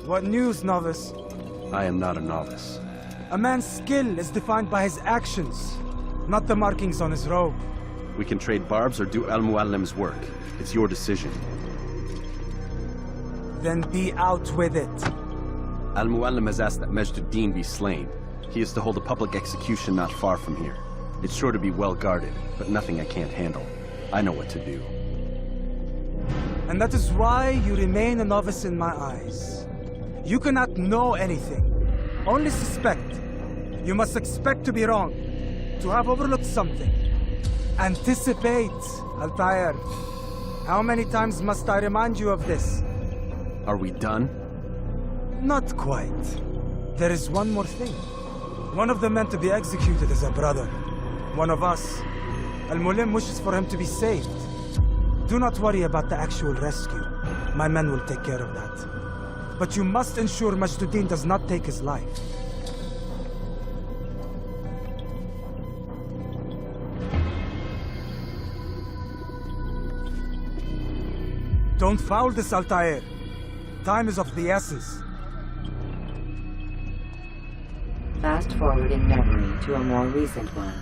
What news, novice? I am not a novice. A man's skill is defined by his actions, not the markings on his robe. We can trade barbs or do Al-Muallim's work. It's your decision. Then be out with it. Al-Muallim has asked that Majd be slain. He is to hold a public execution not far from here. It's sure to be well guarded, but nothing I can't handle. I know what to do. And that is why you remain a novice in my eyes. You cannot know anything, only suspect. You must expect to be wrong, to have overlooked something. Anticipate, Altair. How many times must I remind you of this? Are we done? Not quite. There is one more thing. One of the men to be executed is a brother. One of us. Al-Muallim wishes for him to be saved. Do not worry about the actual rescue. My men will take care of that. But you must ensure Majd does not take his life. Don't foul this, Altair. Time is of the essence. Fast forward in memory to a more recent one.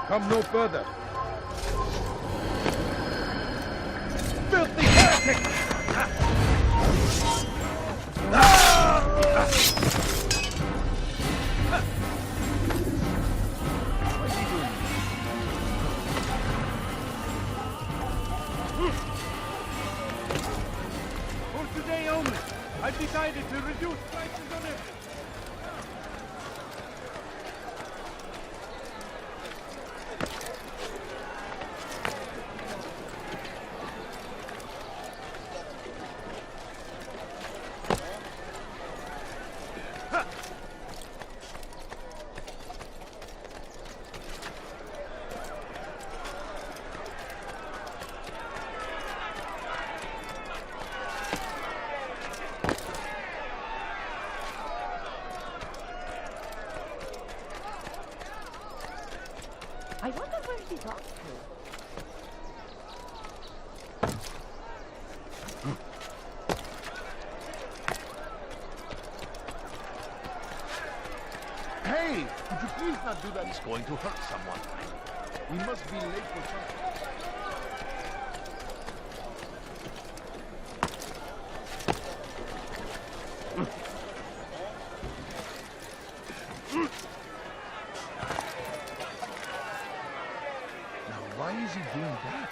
Come no further. Filthy heretic! For today only, I've decided to reduce prices on everything. I wonder where he got to. Hey! Could you please not do that? It's going to hurt someone. We must be late for something. Now, why is he doing that?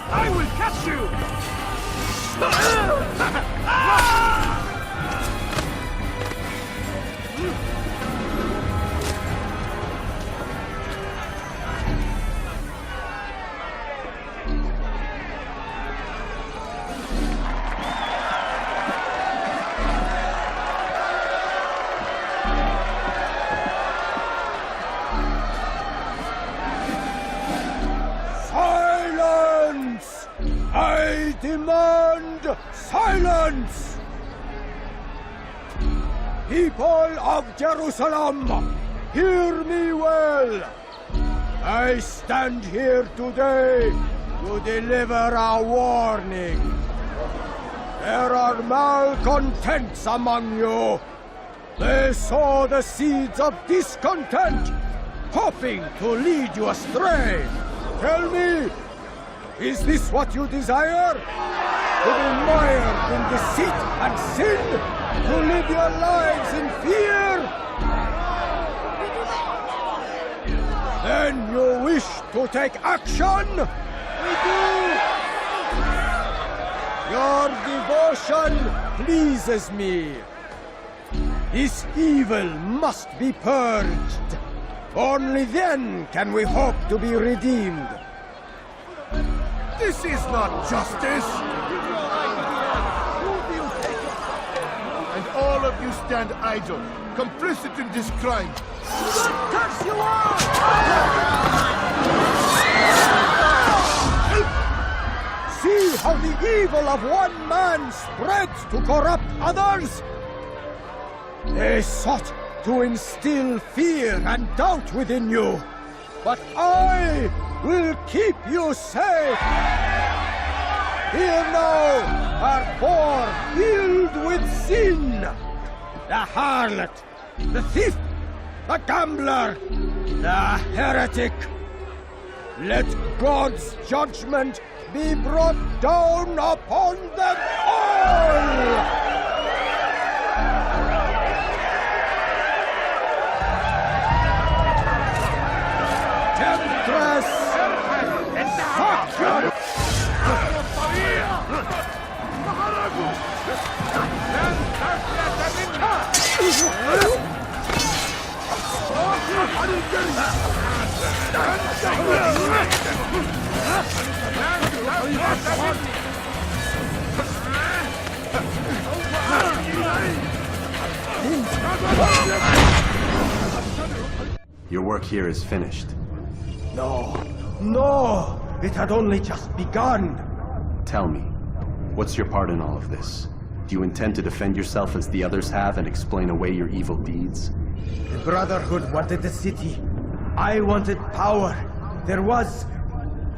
I will catch you! Silence! I demand silence! People of Jerusalem, hear me well! I stand here today to deliver a warning. There are malcontents among you. They sow the seeds of discontent, hoping to lead you astray. Tell me, is this what you desire? To be mired in deceit and sin? To live your lives in fear? Then you wish to take action? We do! Your devotion pleases me. This evil must be purged. Only then can we hope to be redeemed. This is not justice! And all of you stand idle, complicit in this crime. Curse you all! See how the evil of one man spreads to corrupt others? They sought to instill fear and doubt within you, but I will keep you safe. Here now are four filled with sin. The harlot, the thief, the gambler, the heretic. Let God's judgment be brought down upon them all! Temptress! Succor! Your work here is finished. No, no! It had only just begun! Tell me, what's your part in all of this? Do you intend to defend yourself as the others have and explain away your evil deeds? The Brotherhood wanted the city. I wanted power. There was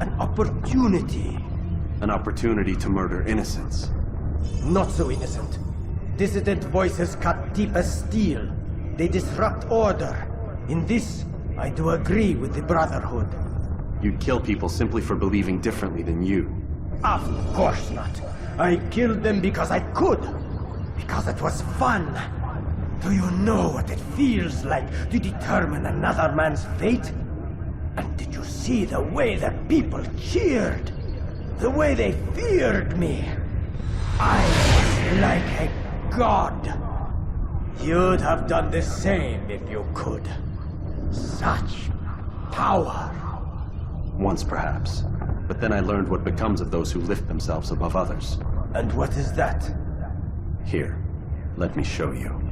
an opportunity. An opportunity to murder innocents. Not so innocent. Dissident voices cut deep as steel. They disrupt order. In this, I do agree with the Brotherhood. You'd kill people simply for believing differently than you. Of course not. I killed them because I could. Because it was fun. Do you know what it feels like to determine another man's fate? And did you see the way the people cheered? The way they feared me? I was like a god. You'd have done the same if you could. Such power. Once perhaps. But then I learned what becomes of those who lift themselves above others. And what is that? Here, let me show you.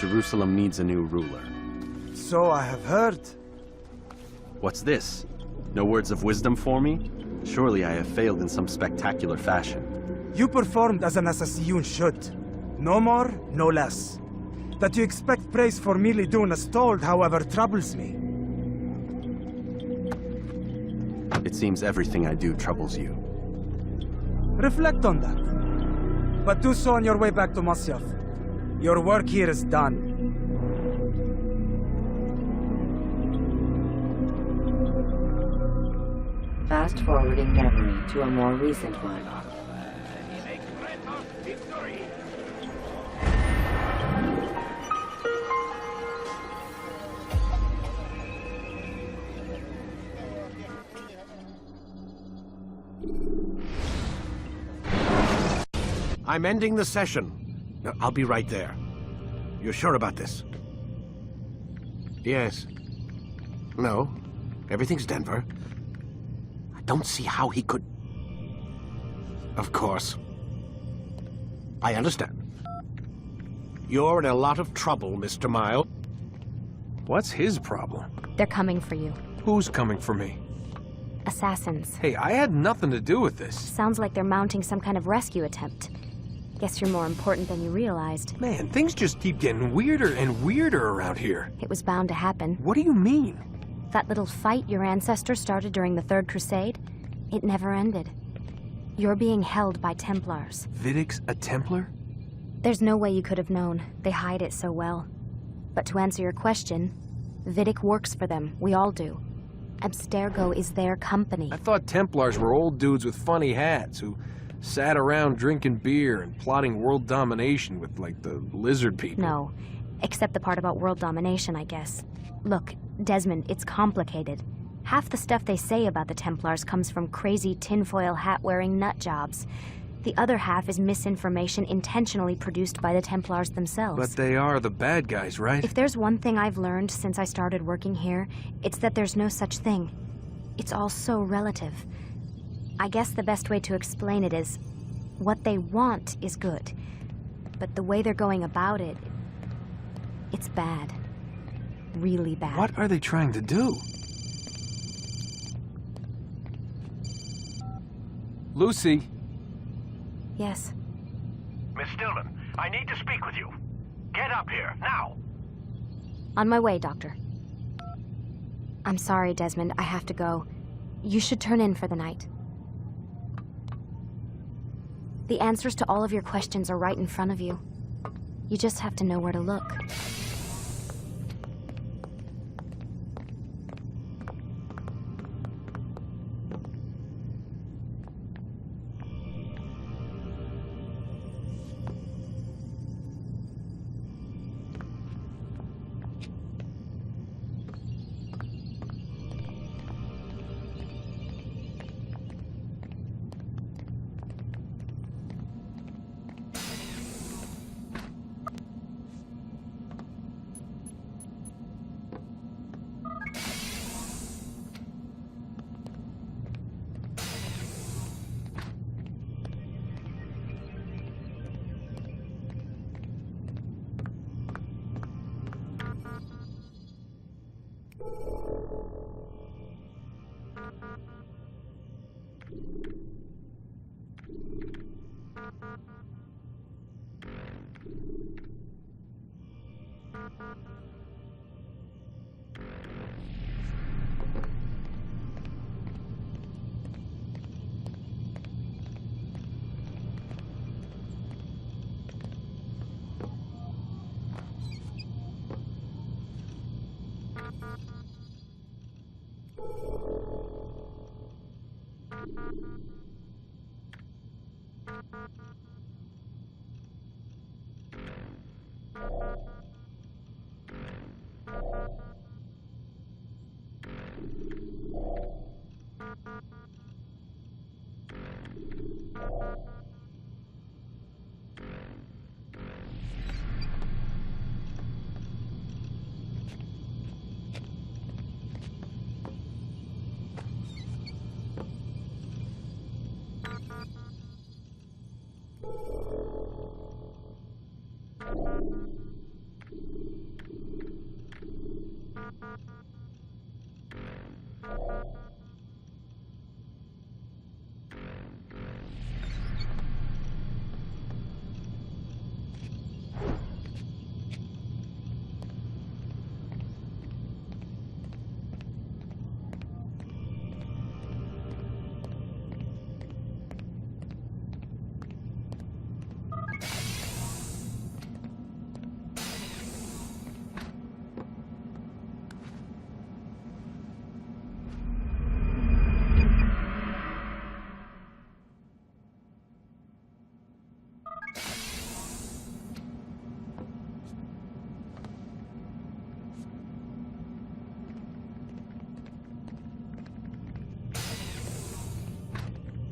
Jerusalem needs a new ruler. So I have heard. What's this? No words of wisdom for me? Surely I have failed in some spectacular fashion. You performed as an assassin should. No more, no less. That you expect praise for merely doing as told, however, troubles me. It seems everything I do troubles you. Reflect on that. But do so on your way back to Masyaf. Your work here is done. Fast forwarding memory to a more recent one. I'm ending the session. I'll be right there. You're sure about this? Yes. No. Everything's Denver. I don't see how he could... Of course. I understand. You're in a lot of trouble, Mr. Miles. What's his problem? They're coming for you. Who's coming for me? Assassins. Hey, I had nothing to do with this. Sounds like they're mounting some kind of rescue attempt. Guess you're more important than you realized. Man, things just keep getting weirder and weirder around here. It was bound to happen. What do you mean? That little fight your ancestors started during the Third Crusade, it never ended. You're being held by Templars. Vidic's a Templar? There's no way you could have known. They hide it so well. But to answer your question, Vidic works for them. We all do. Abstergo is their company. I thought Templars were old dudes with funny hats who sat around drinking beer and plotting world domination with, like, the lizard people. No, except the part about world domination, I guess. Look, Desmond, it's complicated. Half the stuff they say about the Templars comes from crazy tinfoil hat-wearing nut jobs. The other half is misinformation intentionally produced by the Templars themselves. But they are the bad guys, right? If there's one thing I've learned since I started working here, it's that there's no such thing. It's all so relative. I guess the best way to explain it is, what they want is good. But the way they're going about it, it's bad. Really bad. What are they trying to do? Lucy? Yes. Miss Stillman, I need to speak with you. Get up here, now! On my way, Doctor. I'm sorry, Desmond. I have to go. You should turn in for the night. The answers to all of your questions are right in front of you. You just have to know where to look.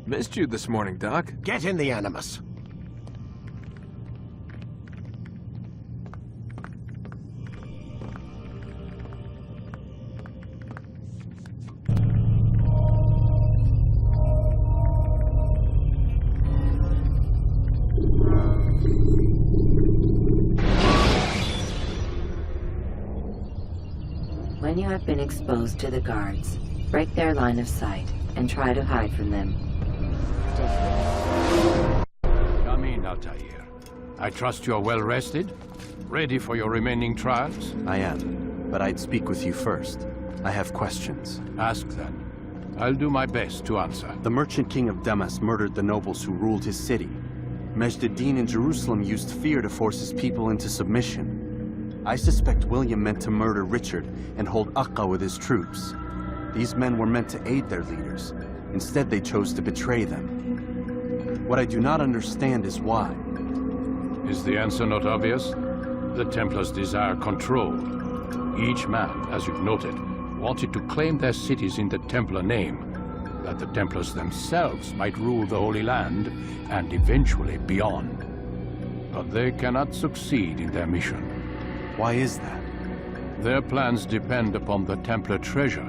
Missed you this morning, Doc. Get in the Animus. When you have been exposed to the guards, break their line of sight and try to hide from them. Come in, Altair. I trust you are well rested? Ready for your remaining trials? I am, but I'd speak with you first. I have questions. Ask then. I'll do my best to answer. The merchant king of Damas murdered the nobles who ruled his city. Majd in Jerusalem used fear to force his people into submission. I suspect William meant to murder Richard and hold Akka with his troops. These men were meant to aid their leaders. Instead, they chose to betray them. What I do not understand is why. Is the answer not obvious? The Templars desire control. Each man, as you've noted, wanted to claim their cities in the Templar name, that the Templars themselves might rule the Holy Land and eventually beyond. But they cannot succeed in their mission. Why is that? Their plans depend upon the Templar treasure,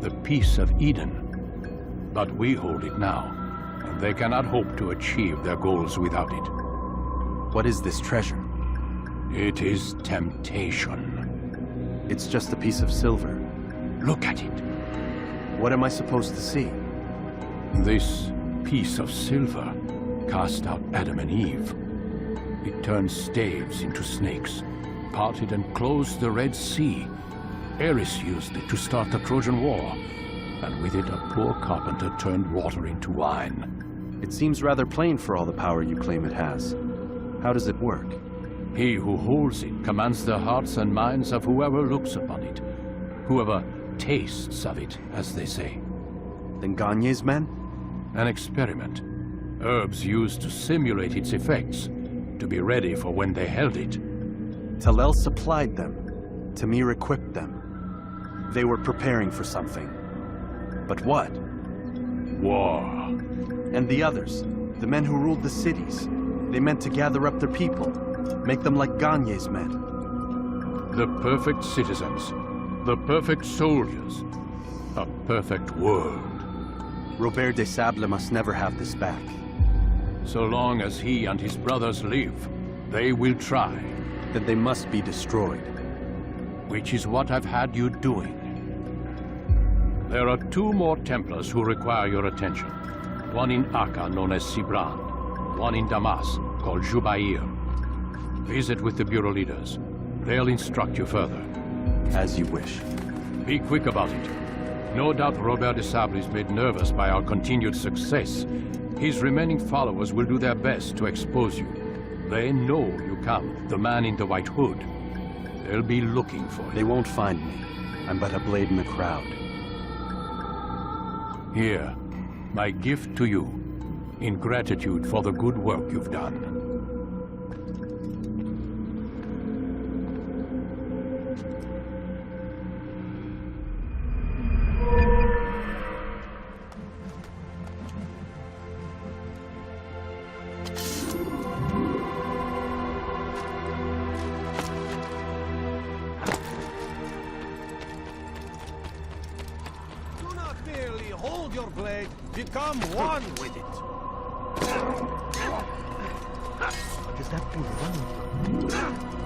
the Peace of Eden. But we hold it now, and they cannot hope to achieve their goals without it. What is this treasure? It is temptation. It's just a piece of silver. Look at it. What am I supposed to see? This piece of silver cast out Adam and Eve. It turned staves into snakes, parted and closed the Red Sea. Ares used it to start the Trojan War, and with it a poor carpenter turned water into wine. It seems rather plain for all the power you claim it has. How does it work? He who holds it commands the hearts and minds of whoever looks upon it, whoever tastes of it, as they say. Then Gagne's men? An experiment. Herbs used to simulate its effects, to be ready for when they held it. Talel supplied them. Tamir equipped them. They were preparing for something. But what? War. And the others, the men who ruled the cities, they meant to gather up their people, make them like Gagne's men. The perfect citizens, the perfect soldiers, a perfect world. Robert de Sable must never have this back. So long as he and his brothers live, they will try. Then they must be destroyed. Which is what I've had you doing. There are 2 more Templars who require your attention. One in Akka, known as Sibran. One in Damas, called Jubair. Visit with the Bureau leaders. They'll instruct you further. As you wish. Be quick about it. No doubt Robert de Sable is made nervous by our continued success. His remaining followers will do their best to expose you. They know you come, the man in the white hood. They'll be looking for you. They won't find me. I'm but a blade in the crowd. Here, my gift to you, in gratitude for the good work you've done. Hold your blade, become one with it. What is that fool running from?